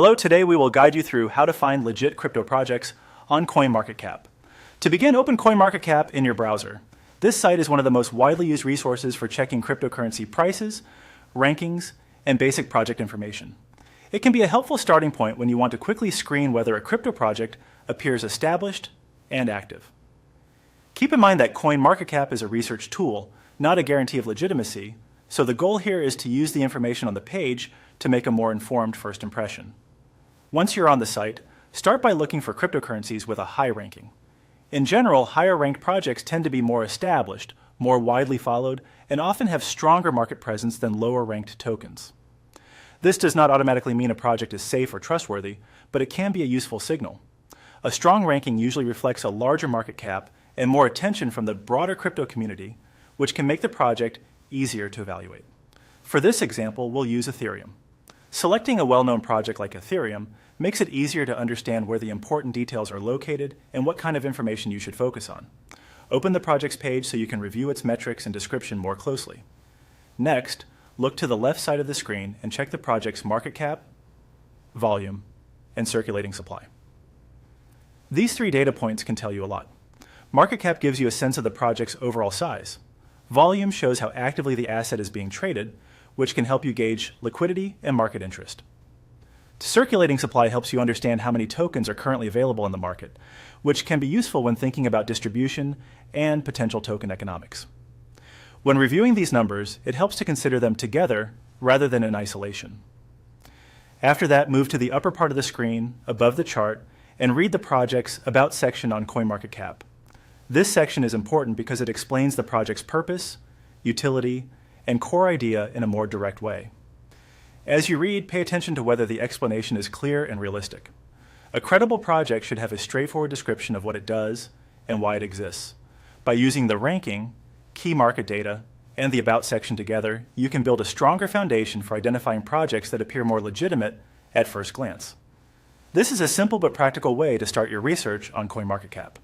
Hello, today we will guide you through how to find legit crypto projects on CoinMarketCap. To begin, open CoinMarketCap in your browser. This site is one of the most widely used resources for checking cryptocurrency prices, rankings, and basic project information. It can be a helpful starting point when you want to quickly screen whether a crypto project appears established and active. Keep in mind that CoinMarketCap is a research tool, not a guarantee of legitimacy, so the goal here is to use the information on the page to make a more informed first impression. Once you're on the site, start by looking for cryptocurrencies with a high ranking. In general, higher ranked projects tend to be more established, more widely followed, and often have stronger market presence than lower ranked tokens. This does not automatically mean a project is safe or trustworthy, but it can be a useful signal. A strong ranking usually reflects a larger market cap and more attention from the broader crypto community, which can make the project easier to evaluate. For this example, we'll use Ethereum. Selecting a well-known project like Ethereum makes it easier to understand where the important details are located and what kind of information you should focus on. Open the project's page so you can review its metrics and description more closely. Next, look to the left side of the screen and check the project's market cap, volume, and circulating supply. These three data points can tell you a lot. Market cap gives you a sense of the project's overall size. Volume shows how actively the asset is being traded, which can help you gauge liquidity and market interest. Circulating supply helps you understand how many tokens are currently available in the market, which can be useful when thinking about distribution and potential token economics. When reviewing these numbers, it helps to consider them together rather than in isolation. After that, move to the upper part of the screen, above the chart, and read the project's About section on CoinMarketCap. This section is important because it explains the project's purpose, utility, and core idea in a more direct way. As you read, pay attention to whether the explanation is clear and realistic. A credible project should have a straightforward description of what it does and why it exists. By using the ranking, key market data, and the About section together, you can build a stronger foundation for identifying projects that appear more legitimate at first glance. This is a simple but practical way to start your research on CoinMarketCap.